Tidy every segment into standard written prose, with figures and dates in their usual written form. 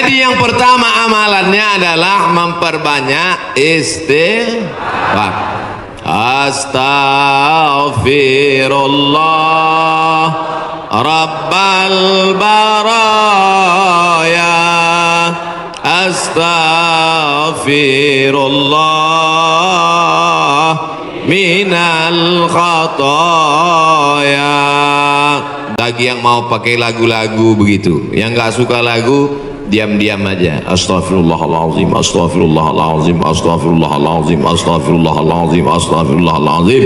Jadi yang pertama amalannya adalah memperbanyak istighfar. Astaghfirullah Rabbal baraya, astaghfirullah minal khataya. Bagi yang mau pakai lagu-lagu begitu, yang nggak suka lagu, diam-diam aja. Astaghfirullahaladzim, astaghfirullahaladzim, astaghfirullahaladzim, astaghfirullahaladzim, astaghfirullahaladzim.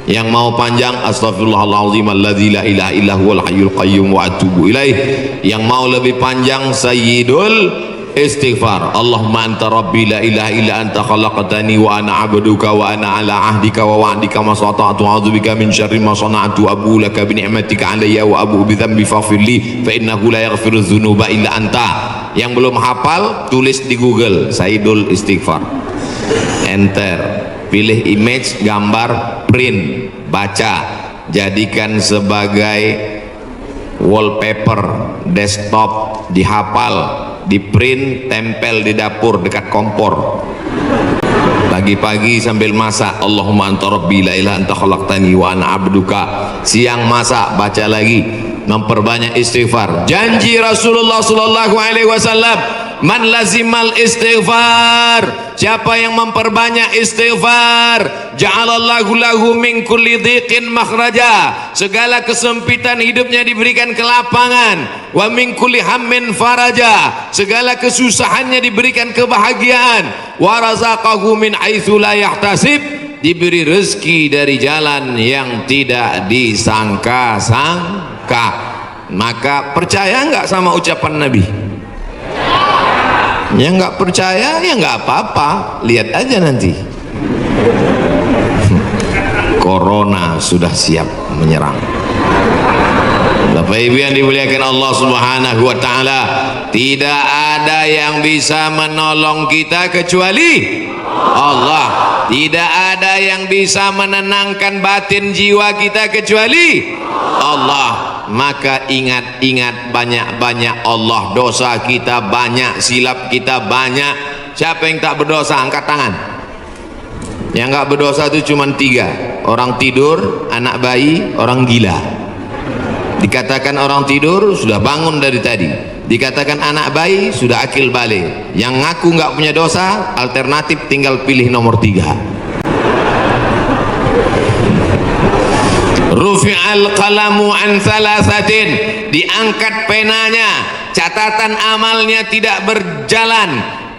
Yang mau panjang, astaghfirullahaladzim alladzi la ilaha illa huwal hayyul qayyum wa atubu ilaih. Yang mau lebih panjang, sayyidul istighfar. Allahumma anta rabbi la ilaha illa anta khalaqtani wa ana abduka wa ana ala ahdika wa wa'dika ma sata'tu a'udzubika min syarri ma sana'tu abu laka bi ni'matika alayya wa abu bi dhanbi faghfir li fa innahu la yaghfiru dzunuba illa anta. Yang belum hafal, tulis di Google Sayyidul Istighfar, enter, pilih image, gambar, print, baca, jadikan sebagai wallpaper desktop, dihafal, di print, tempel di dapur dekat kompor. Pagi-pagi sambil masak, Allahumma anta rabbi la ilaha anta khalaqtani wa ana abduka. Siang masak, baca lagi, memperbanyak istighfar. Janji Rasulullah sallallahu alaihi wasallam, man lazimal istighfar, siapa yang memperbanyak istighfar, ja'alallahu lahu min kulli dhiqin makhraja, segala kesempitan hidupnya diberikan kelapangan, wa min kulli hammin faraja, segala kesusahannya diberikan kebahagiaan, wa razaqahu min haitsu la yahtasib, diberi rezeki dari jalan yang tidak disangka-sangka. Maka percaya nggak sama ucapan Nabi? Yang nggak percaya ya nggak apa-apa, lihat aja nanti. Corona sudah siap menyerang. Bapak Ibu yang dimuliakan Allah Subhanahu wa taala, tidak ada yang bisa menolong kita kecuali Allah. Tidak ada yang bisa menenangkan batin jiwa kita kecuali Allah. Maka ingat-ingat banyak-banyak Allah. Dosa kita banyak, silap kita banyak. Siapa yang tak berdosa angkat tangan. Yang nggak berdosa itu cuma 3: orang tidur, anak bayi, orang gila. Dikatakan orang tidur sudah bangun dari tadi, dikatakan anak bayi sudah akil balik. Yang ngaku nggak punya dosa, alternatif tinggal pilih nomor 3. Rufi'al qalamu an thalathatin, diangkat penanya, catatan amalnya tidak berjalan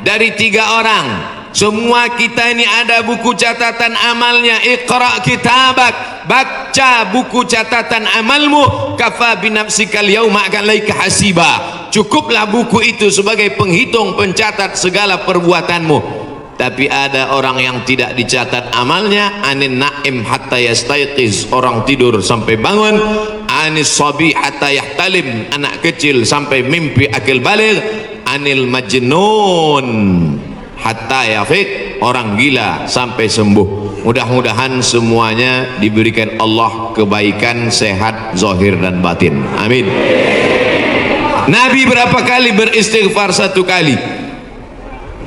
dari 3 orang. Semua kita ini ada buku catatan amalnya. Iqra kitabak, baca buku catatan amalmu, kafa binafsikal yauma alaika hasiba. Cukuplah buku itu sebagai penghitung, pencatat segala perbuatanmu. Tapi ada orang yang tidak dicatat amalnya. Anin naim hatta yastayqiz, orang tidur sampai bangun. Anis sabi hatta yahtalim, anak kecil sampai mimpi akil baligh. Anil majnun hatta yafiq, orang gila sampai sembuh. Mudah-mudahan semuanya diberikan Allah kebaikan, sehat zahir dan batin, amin. Nabi berapa kali beristighfar? 1 kali.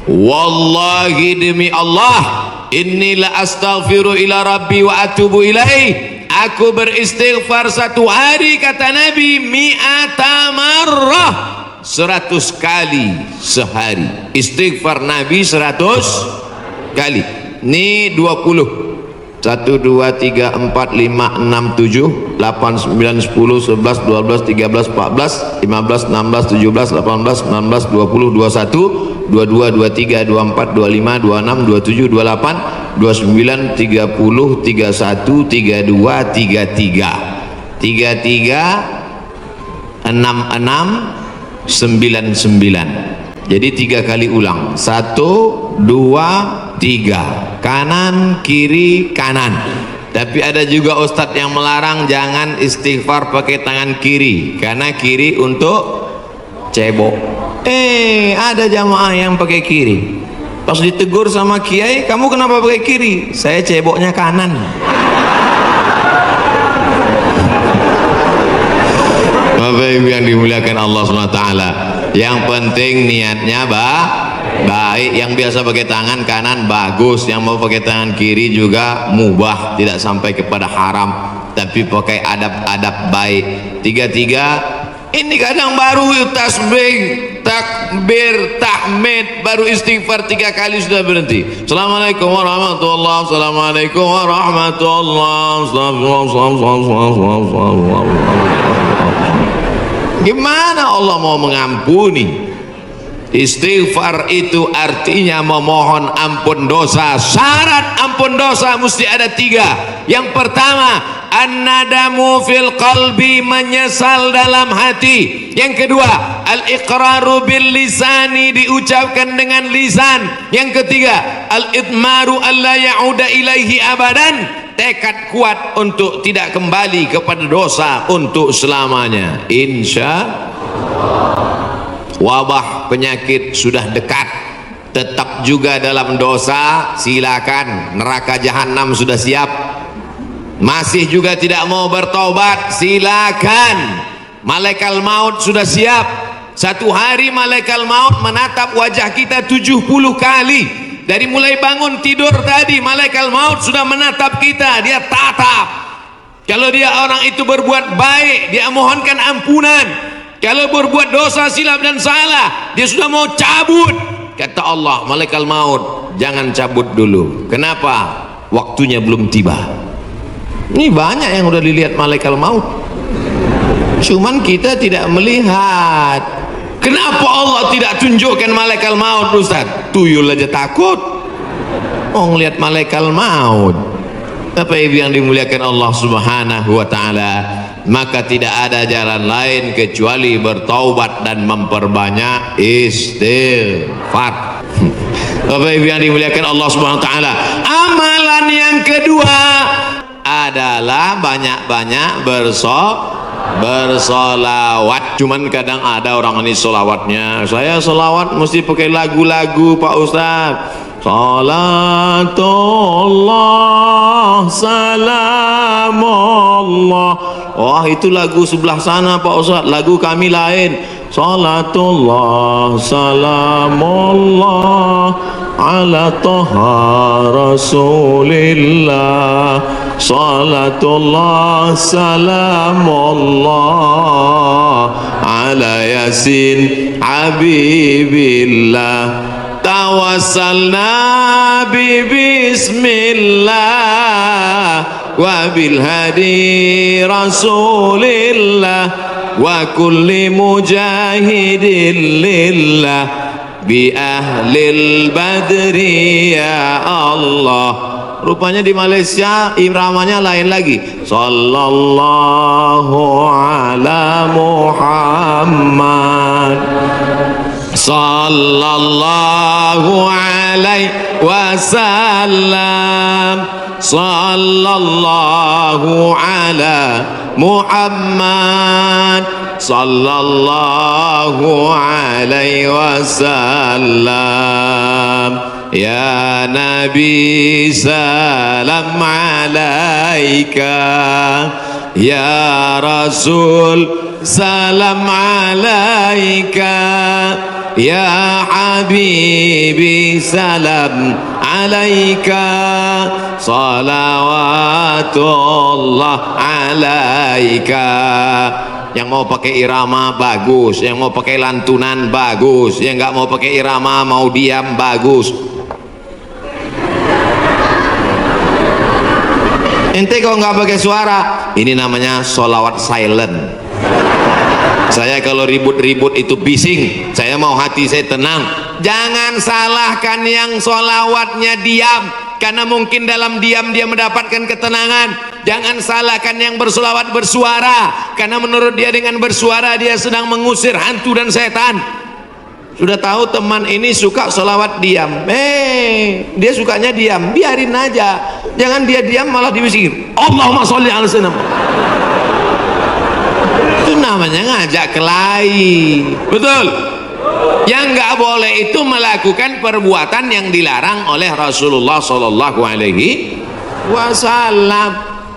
Wallahi demi Allah, inni la astaghfiru ila rabbi wa atubu ilaih, aku beristighfar 1 hari, kata Nabi, mi'ata marrah, 100 kali sehari. Istighfar Nabi 100 kali. Ini 20. 1, 2, 3, 4, 5, 6, 7, 8, 9, 10, 11, 12, 13, 14, 15, 16, 17, 18, 19, 20, 21, 22, 23, 24, 25, 26, 27, 28, 29, 30, 31, 32, 33, 33, 66, 99. Jadi 3 kali ulang. 1, 2, 3, kanan kiri kanan. Tapi ada juga ustadz yang melarang jangan istighfar pakai tangan kiri, karena kiri untuk cebok. Ada jamaah yang pakai kiri. Pas ditegur sama kiai, kamu kenapa pakai kiri? Saya ceboknya kanan. Bapak Ibu yang dimuliakan Allah SWT, Yang penting niatnya baik. Yang biasa pakai tangan kanan bagus, yang mau pakai tangan kiri juga mubah, tidak sampai kepada haram, tapi pakai adab-adab baik. Tiga-tiga ini kadang baru tasbih, takbir, tahmid, baru istighfar 3 kali sudah berhenti. Assalamualaikum warahmatullahi wabarakatuh. Assalamualaikum warahmatullahi wabarakatuh. Gimana Allah mau mengampuni? Istighfar itu artinya memohon ampun dosa. Syarat ampun dosa mesti ada 3. Yang pertama, an-nadamu fil qalbi, menyesal dalam hati. Yang kedua, al-iqraru bil lisani, diucapkan dengan lisan. Yang ketiga, al-idmaru alla ya'uda ilaihi abadan, tekad kuat untuk tidak kembali kepada dosa untuk selamanya. Insya wabah penyakit sudah dekat, tetap juga dalam dosa, silakan. Neraka jahanam sudah siap. Masih juga tidak mau bertobat, silakan. Malaikat maut sudah siap. Satu hari malaikat maut menatap wajah kita 70 kali. Dari mulai bangun tidur tadi, malaikat maut sudah menatap kita, dia tatap. Kalau dia orang itu berbuat baik, dia mohonkan ampunan. Kalau berbuat dosa, silap dan salah, dia sudah mau cabut. Kata Allah, malaikat maut, jangan cabut dulu. Kenapa? Waktunya belum tiba. Ini banyak yang udah dilihat malaikat maut, cuman kita tidak melihat. Kenapa Allah tidak tunjukkan malaikat maut, Ustaz? Tuyul aja takut mau ngelihat malaikat maut. Apa yang dimuliakan Allah Subhanahu wa ta'ala, maka tidak ada jalan lain kecuali bertaubat dan memperbanyak istighfar. Apa yang dimuliakan Allah Subhanahu wa ta'ala, amalan yang kedua adalah banyak-banyak bersolawat. Cuman kadang ada orang ini solawatnya, saya solawat mesti pakai lagu-lagu Pak Ustaz. Salatullah salamullah. Wah, itu lagu sebelah sana Pak Ustaz, lagu kami lain. Salatullah salamullah ala taha rasulillah. Salatullah salamullah ala yasin habibillah. Tawassalna bi bismillah wa bil hadi rasulillah wa kulli mujahidin lillah bi ahlil badri ya Allah. Rupanya di Malaysia iramanya lain lagi. Sallallahu ala Muhammad, sallallahu alaihi wasallam, sallallahu ala Muhammad, sallallahu alaihi wasallam. Ya Nabi salam alaika, ya Rasul salam alaika, ya Habibi salam alaika, salawatullah alaika. Yang mau pakai irama bagus, yang mau pakai lantunan bagus, yang nggak mau pakai irama mau diam bagus. Ente kalau nggak pakai suara, ini namanya solawat silent. Saya kalau ribut-ribut itu bising, saya mau hati saya tenang. Jangan salahkan yang solawatnya diam, karena mungkin dalam diam dia mendapatkan ketenangan. Jangan salahkan yang bersolawat bersuara, karena menurut dia dengan bersuara dia sedang mengusir hantu dan setan. Sudah tahu teman ini suka solawat diam, dia sukanya diam, biarin aja. Jangan dia diam malah dibisir Allahumma sholli ala sayyidina. Itu namanya ngajak kelahi, betul? Yang nggak boleh itu melakukan perbuatan yang dilarang oleh Rasulullah Sallallahu Alaihi Wasallam.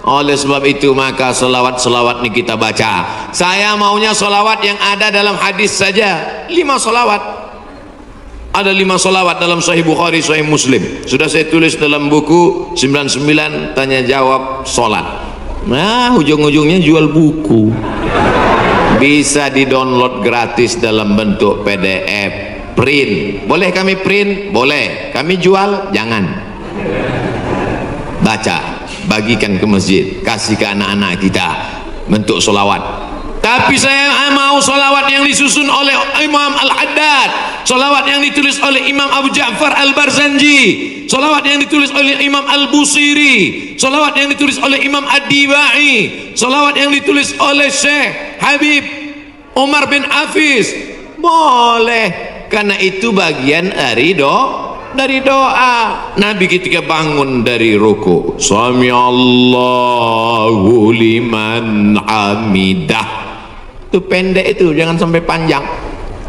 Oleh sebab itu maka selawat-selawat ini kita baca. Saya maunya selawat yang ada dalam hadis saja, 5 selawat. Ada 5 selawat dalam Sahih Bukhari, Sahih Muslim. Sudah saya tulis dalam buku 99 tanya jawab solat. Nah, ujung-ujungnya jual buku. Bisa di-download gratis dalam bentuk PDF, print. Boleh kami print? Boleh. Kami jual? Jangan. Baca, bagikan ke masjid, kasih ke anak-anak kita bentuk solawat. Tapi saya mau solawat yang disusun oleh Imam Al-Haddad, solawat yang ditulis oleh Imam Abu Ja'far Al-Barzanji, solawat yang ditulis oleh Imam Al-Busiri, solawat yang ditulis oleh Imam Ad-Dibai, solawat yang ditulis oleh Syekh Habib Umar bin Hafiz. Boleh, karena itu bagian dari doa. Nabi ketika bangun dari ruku, Sami Allahu liman hamidah, itu pendek, itu jangan sampai panjang.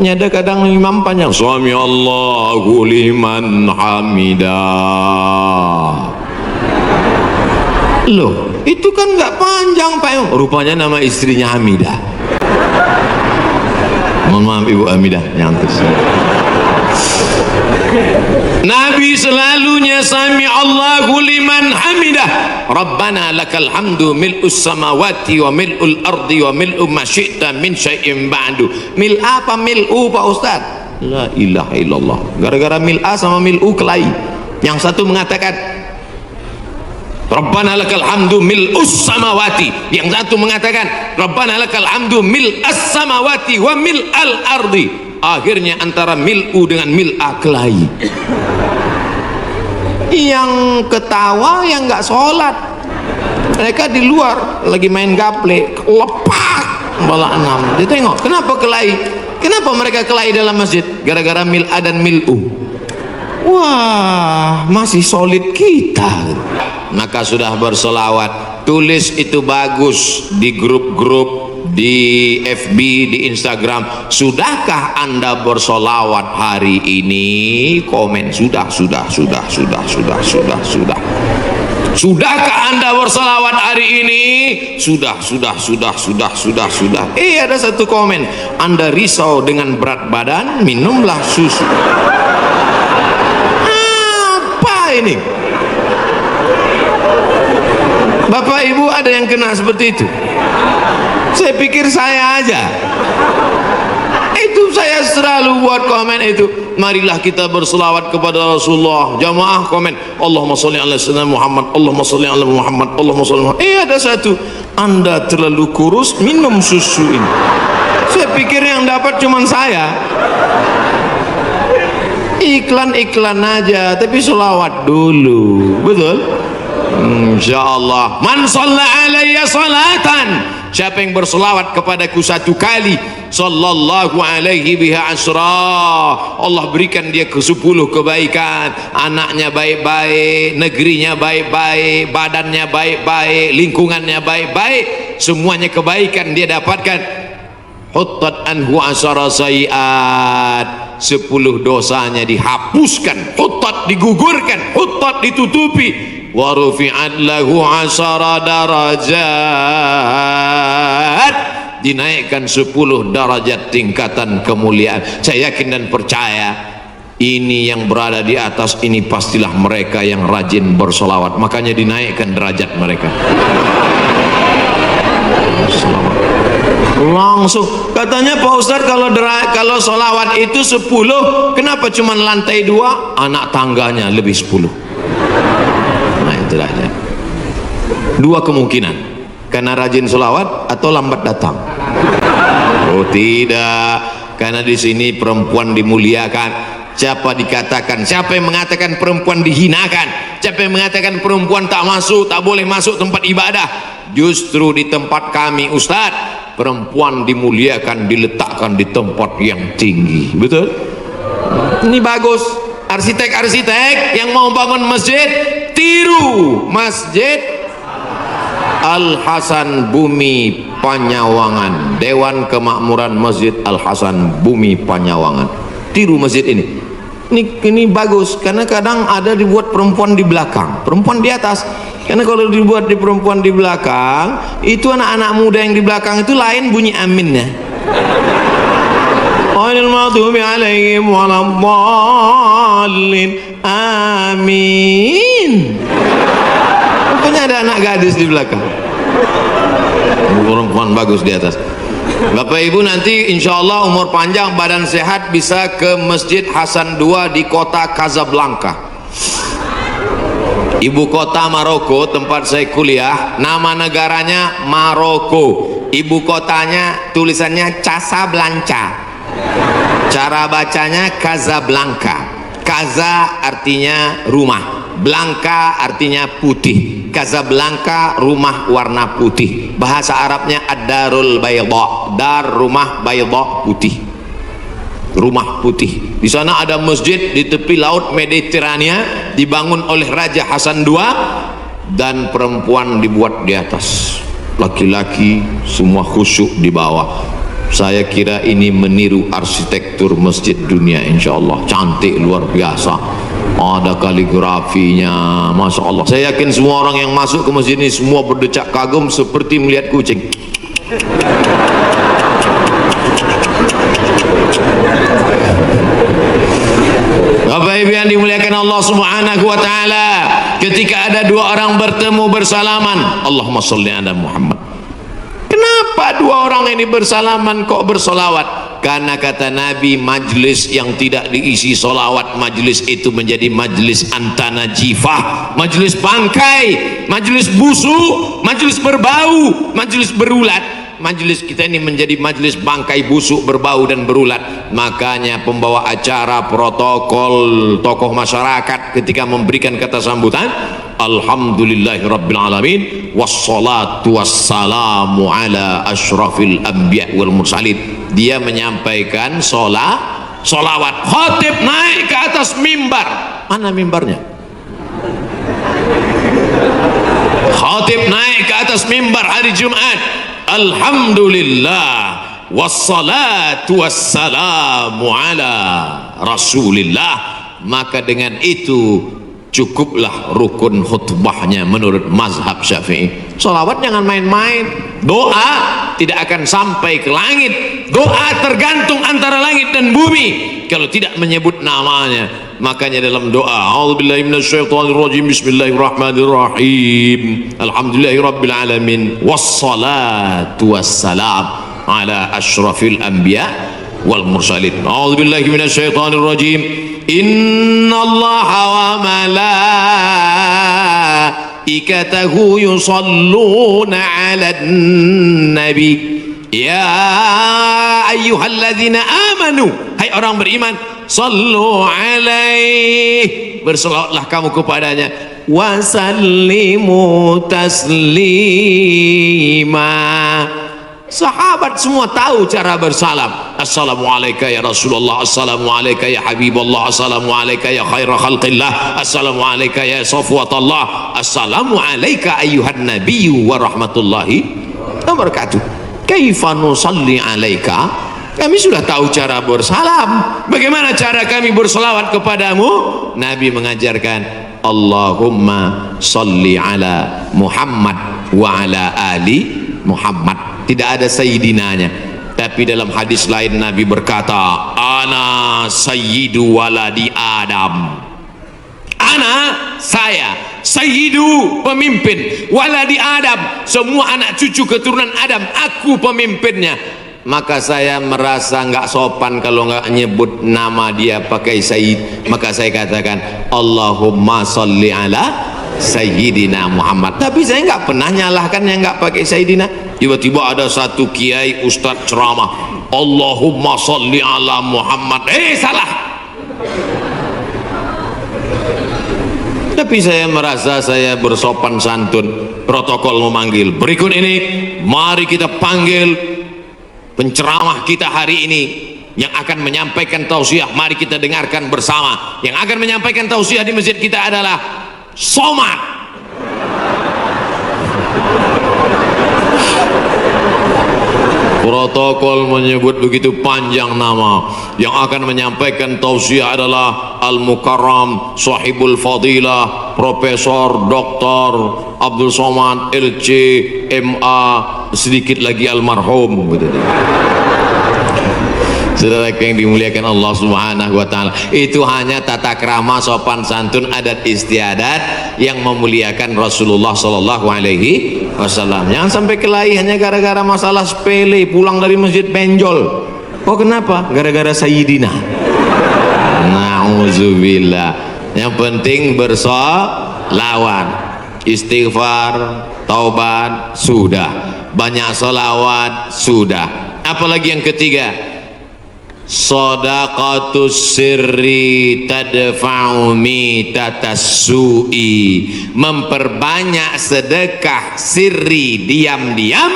Ada kadang imam panjang, Sami Allahu liman hamidah. Loh, itu kan nggak panjang Pak Imam. Rupanya nama istrinya Hamidah. Mohon maaf Ibu Hamidah, nyantuk. Nabi selalunya Sami Allahu liman hamidah, Rabbana lakal hamdu mil'us samawati wa mil'ul ardi wa mil'u ma syi'ta min syai'in ba'du. Mil apa mil'u Pak Ustaz? La ilaha illallah. Gara-gara mil'a sama mil'u kelahi. Yang satu mengatakan Rabbana lakal hamdu mil'us samawati, yang satu mengatakan Rabbana lakal hamdu mil'as samawati wa mil'al ardi. Akhirnya antara mil'u dengan mil'a kelahi. Yang ketawa yang nggak sholat, mereka di luar lagi main gaple, lepak bola 6. Dia tengok, kenapa kelahi? Kenapa mereka kelahi dalam masjid? Gara-gara mil'a dan mil'u. Wah, masih solid kita. Maka sudah berselawat, tulis itu bagus di grup-grup, di FB, di Instagram. Sudahkah Anda bersolawat hari ini? Komen sudah. Sudahkah Anda bersolawat hari ini? Sudah. Ada satu komen, Anda risau dengan berat badan, minumlah susu. Apa ini? Bapak Ibu ada yang kena seperti itu? Saya pikir saya aja. Itu saya selalu buat komen itu. Marilah kita berselawat kepada Rasulullah. Jamaah komen, Allahumma sholli ala sayyidina Muhammad, Allahumma sholli ala Muhammad, Allahumma sholli ala Muhammad. Ada satu, Anda terlalu kurus, minum susu ini. Saya pikir yang dapat cuma saya. Iklan-iklan aja, tapi selawat dulu. Betul? Insyaallah. Man shalla alayya salatan, siapa yang berselawat kepadaku 1 kali, sallallahu alaihi biha asra, Allah berikan dia ke 10 kebaikan. Anaknya baik-baik, negerinya baik-baik, badannya baik-baik, lingkungannya baik-baik, semuanya kebaikan dia dapatkan. Huttat anhu asara sayiat, 10 dosanya dihapuskan. Huttat digugurkan, huttat ditutupi. Wa rufi'at lahu 10 darajat, dinaikkan 10 derajat tingkatan kemuliaan. Saya yakin dan percaya ini yang berada di atas ini pastilah mereka yang rajin bersolawat, makanya dinaikkan derajat mereka. Langsung katanya Pak Ustadz, kalau solawat itu 10, kenapa cuma lantai 2? Anak tangganya lebih 10. Nah itulah ya. 2 kemungkinan, karena rajin solawat atau lambat datang. Oh tidak, karena di sini perempuan dimuliakan. Siapa yang mengatakan perempuan dihinakan? Siapa yang mengatakan perempuan tak boleh masuk tempat ibadah? Justru di tempat kami Ustadz, perempuan dimuliakan, diletakkan di tempat yang tinggi. Betul? Ini bagus. Arsitek-arsitek yang mau bangun masjid, tiru Masjid Al-Hasan Bumi Panyawangan, Dewan Kemakmuran Masjid Al-Hasan Bumi Panyawangan. Tiru masjid ini bagus, karena kadang ada dibuat perempuan di belakang, perempuan di atas. Karena kalau dibuat di perempuan di belakang, itu anak-anak muda yang di belakang itu lain bunyi aminnya. Ghairil maghdubi alaihim waladdallin. Amin. Rupanya ada anak gadis di belakang. Perempuan bagus di atas. Bapak Ibu, nanti insya Allah umur panjang, badan sehat, bisa ke Masjid Hasan II di kota Casablanca, ibu kota Maroko, tempat saya kuliah. Nama negaranya Maroko, ibu kotanya tulisannya Casablanca, cara bacanya Casablanca. Casa artinya rumah, Blanca artinya putih. Casablanca rumah warna putih. Bahasa Arabnya ad-darul bayda, dar rumah, bayda putih, rumah putih. Di sana ada masjid di tepi laut Mediterania, dibangun oleh Raja Hasan II, dan perempuan dibuat di atas, laki-laki semua khusyuk di bawah. Saya kira ini meniru arsitektur masjid dunia, insya Allah cantik luar biasa. Ada kaligrafinya, masya Allah. Saya yakin semua orang yang masuk ke masjid ini semua berdecak kagum seperti melihat kucing. Bapak Ibu yang dimuliakan Allah Subhanahu wa taala, ketika ada dua orang bertemu bersalaman, Allahumma sholli ala Muhammad. Kenapa dua orang ini bersalaman kok bersolawat? Karena kata Nabi, majlis yang tidak diisi solawat, majlis itu menjadi majlis antanajifah, majlis bangkai, majlis busuk, majlis berbau, majlis berulat. Majlis kita ini menjadi majlis bangkai, busuk, berbau dan berulat. Makanya pembawa acara, protokol, tokoh masyarakat ketika memberikan kata sambutan, alhamdulillahirabbil alamin wassalatu wassalamu ala asyrafil anbiya wal mursalin. Dia menyampaikan solawat. Khatib naik ke atas mimbar. Mana mimbarnya? Khatib naik ke atas mimbar hari Jumat, alhamdulillah wassalatu wassalamu ala rasulillah. Maka dengan itu cukuplah rukun khutbahnya menurut mazhab Syafi'i. Salawat jangan main-main. Doa tidak akan sampai ke langit. Doa tergantung antara langit dan bumi kalau tidak menyebut namanya. Makanya dalam doa, a'udzubillahi minasyaitonirrajim, bismillahirrahmanirrahim, alhamdulillahirabbil alamin, wassalatu wassalam ala asyrafil anbiya wal mursalin. A'udzubillahi minasyaitonirrajim, innallaha wa malaikatahu yusalluna 'alan nabi ya ayyuhalladzina amanu, hai orang beriman, sallu alaihi, berselawatlah kamu kepadanya, wasallimu taslima. Sahabat semua tahu cara bersalam. Assalamualaikum ya Rasulullah, assalamualaikum ya Habibullah, assalamualaikum ya khaira khalqillah, assalamualaikum ya safwatallah, assalamualaikum ayyuhan nabiyyu wa rahmatullahi wa barakatuh. Kaifa nusalli alaika? Kami sudah tahu cara bersalam. Bagaimana cara kami berselawat kepadamu? Nabi mengajarkan, Allahumma salli ala Muhammad wa ala ali Muhammad. Tidak ada sayyidinanya. Tapi dalam hadis lain Nabi berkata, ana sayyidu waladi Adam. Ana, saya, sayyidu, pemimpin, waladi Adam, semua anak cucu keturunan Adam, aku pemimpinnya. Maka saya merasa nggak sopan kalau nggak nyebut nama dia pakai sayyid. Maka saya katakan, Allahumma salli ala Sayyidina Muhammad. Tapi saya nggak pernah nyalahkan yang nggak pakai Sayyidina. Tiba-tiba ada satu kiai ustadz ceramah, Allahumma salli ala Muhammad. Salah. Tapi saya merasa saya bersopan santun. Protokol memanggil. Berikut ini, mari kita panggil penceramah kita hari ini yang akan menyampaikan tausiah. Mari kita dengarkan bersama. Yang akan menyampaikan tausiah di masjid kita adalah Somad. Protokol menyebut begitu panjang nama. Yang akan menyampaikan tausiah adalah Al-Mukarram Sahibul Fadilah Profesor Dr. Abdul Somad LC MA, sedikit lagi almarhum. Saudara yang dimuliakan Allah Subhanahu wa taala, itu hanya tata krama, sopan santun, adat istiadat yang memuliakan Rasulullah sallallahu alaihi wasallam. Jangan sampai kelahi hanya gara-gara masalah sepele, pulang dari masjid benjol. Oh kenapa? Gara-gara Sayyidina. Nauzubillah. Yang penting bersolawat, istighfar, taubat sudah, banyak solawat sudah. Apalagi yang ketiga, shadaqatus sirri tadfa'u mitatas su'i, memperbanyak sedekah sirri, diam-diam,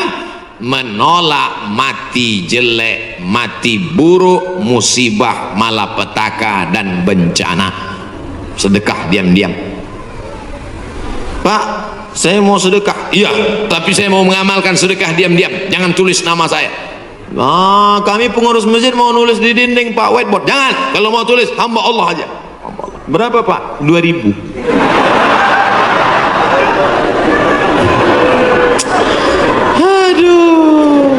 menolak mati jelek, mati buruk, musibah, malapetaka dan bencana. Sedekah diam-diam. Pak, saya mau sedekah. Iya, tapi saya mau mengamalkan sedekah diam-diam, jangan tulis nama saya. Nah, kami pengurus masjid mau nulis di dinding Pak, whiteboard. Jangan, kalau mau tulis hamba Allah aja. Berapa Pak? 2000. Aduh.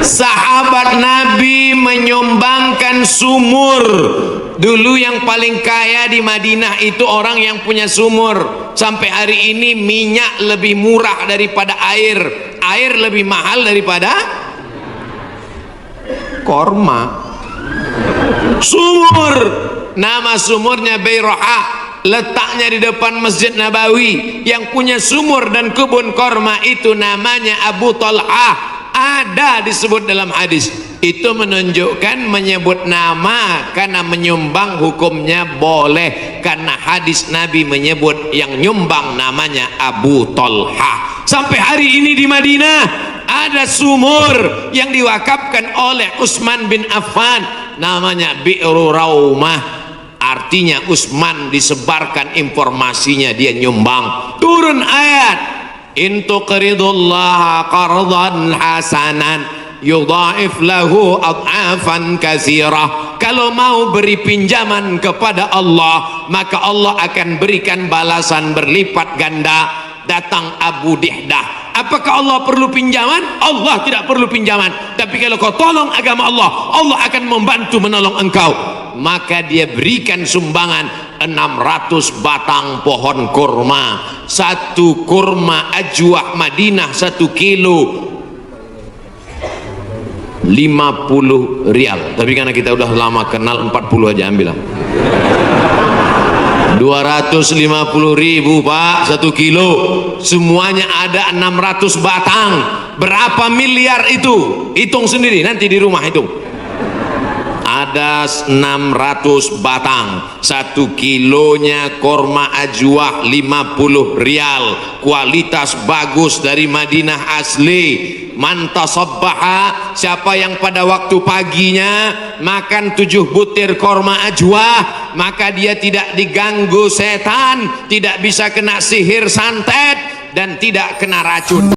Sahabat Nabi menyumbangkan sumur. Dulu yang paling kaya di Madinah itu orang yang punya sumur. Sampai hari ini minyak lebih murah daripada air, air lebih mahal daripada korma. Sumur, nama sumurnya Bayroha, letaknya di depan Masjid Nabawi. Yang punya sumur dan kebun korma itu namanya Abu Talha. Ada disebut dalam hadis. Itu menunjukkan menyebut nama karena menyumbang hukumnya boleh, karena hadis Nabi menyebut yang nyumbang namanya Abu Talha. Sampai hari ini di Madinah ada sumur yang diwakafkan oleh Utsman bin Affan, namanya Bi'ru Raumah. Artinya Utsman disebarkan informasinya, dia nyumbang. Turun ayat, in tuqridullaha qardan hasanan yudha'if lahu ad'afan katsirah. Kalau mau beri pinjaman kepada Allah, maka Allah akan berikan balasan berlipat ganda. Datang Abu Dihdah, apakah Allah perlu pinjaman? Allah tidak perlu pinjaman, tapi kalau kau tolong agama Allah, Allah akan membantu menolong engkau. Maka dia berikan sumbangan 600 batang pohon kurma. Satu kurma ajwah Madinah 1 kilo 50 rial. Tapi karena kita udah lama kenal, 40 aja ambil lah. 250.000 Pak 1 kilo. Semuanya ada 600 batang. Berapa miliar itu? Hitung sendiri nanti di rumah hitung. Ada 600 batang. 1 kilonya korma ajwah 50 rial. Kualitas bagus dari Madinah asli. Mantasabbaha, siapa yang pada waktu paginya makan 7 butir korma ajwah, maka dia tidak diganggu setan, tidak bisa kena sihir santet, dan tidak kena racun.